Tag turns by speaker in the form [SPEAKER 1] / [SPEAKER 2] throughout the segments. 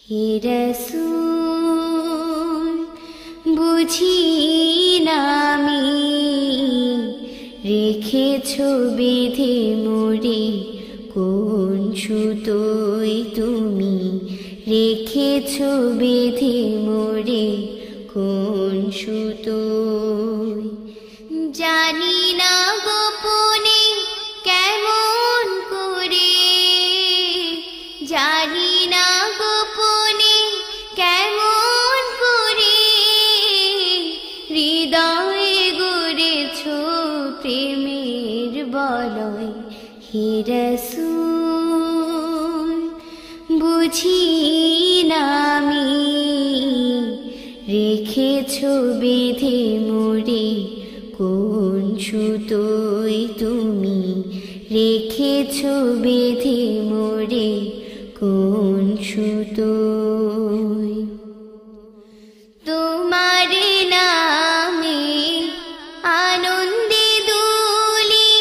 [SPEAKER 1] হে রাসূল বুঝি না আমি রেখেছো বেঁধে মোরে কোন সুতোয় তুমি রেখেছো বেঁধে মোরে কোন সুতোয় জানি না গোপনে কেমন করে জানি না গোপনে কেমন করে হৃদয়ে গড়েছো প্রেমের বলয় হে রাসূল বুঝি না আমি রেখেছো বেঁধে মোরে কোন সুতোয় তুমি রেখেছো বেঁধে মোরে কোন সুতোয় তোমার নামে আনন্দে দুলি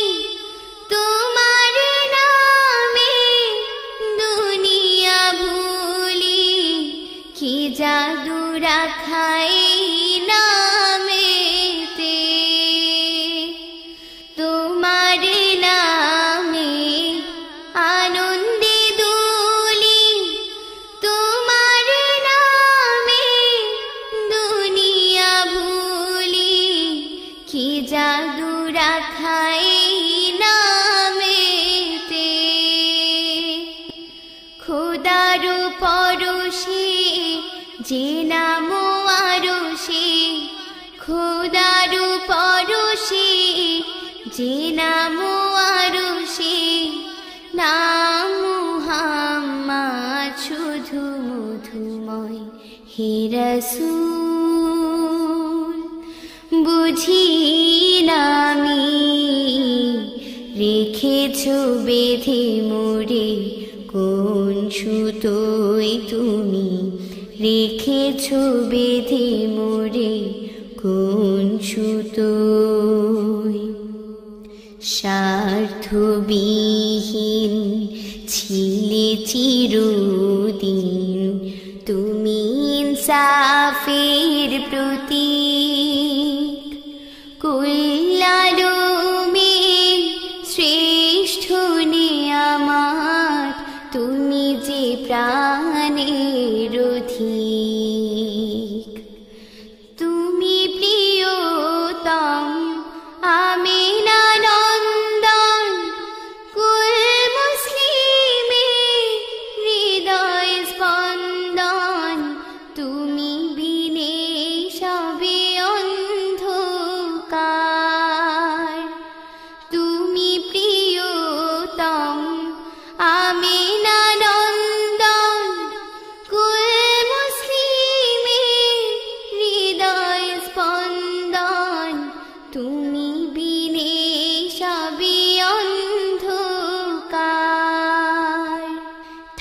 [SPEAKER 1] তোমার নামে দুনিয়া ভুলি কি জাদু রাখাই নামেতে তোমার নামে আনন্দে দুলি তোমার নামে দুনিয়া ভুলি কি জাদু রাখাই নামেতে খোদারু পরশে যে নাম আরশে খোদারু পরশে যে নাম আরশে নাম মুহাম্মদ শুধু মধুময় হে রাসূল বুঝি না আমি রেখেছো বেঁধে মোরে কোন সুতোয় তুমি রেখেছো বেঁধে মোরে কোন সুতোয় স্বার্থবিহীন ছিলে চিরদিন তুমি ইনসাফের প্রতীক কুল্লালুমের শ্রেষ্ঠ নেয়ামত তুমি যে প্রাণের অধিক তুমি প্রিয়তম আমিনা নন্দন কুল মুসলিমের হৃদয় স্পন্দন তুমি বিনে সবে অন্ধকার তুমি প্রিয়তম আমিনা নন্দন কুল মুসলিমের হৃদয় স্পন্দন তুমি বিনে সবে অন্ধকার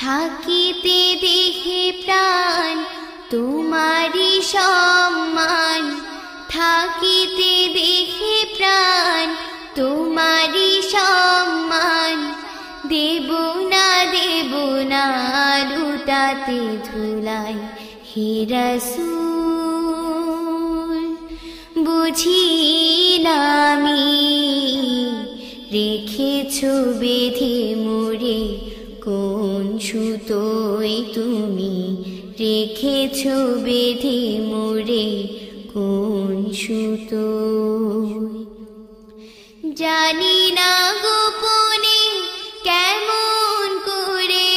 [SPEAKER 1] থাকিতে দেখে প্রাণ তোমারি সম্মান থাকিতে দেখে প্রাণ তোমারি সম্মান দেব না লুটাতে ধুলাই হে রাসূল বুঝি না আমি রেখেছো বেঁধে মোরে কোন সুতোয় তুমি রেখেছো বেঁধে মোরে কোন সুতোয় জানি না গোপনে কেমন করে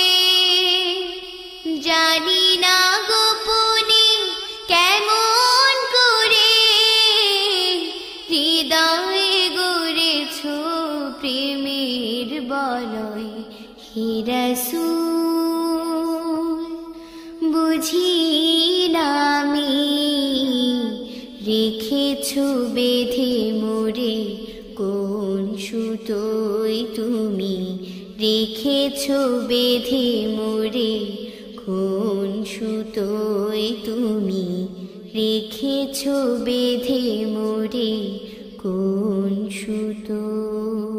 [SPEAKER 1] জানি না গোপনে কেমন করে হৃদয়ে গড়েছো প্রেমের বলয় হে রাসূল বুঝি না আমি রেখেছো বেঁধে মোরে কোন সুতোয় তুমি রেখেছো বেঁধে মোরে কোন সুতোয় তুমি রেখেছো বেঁধে মোরে কোন সুতোয়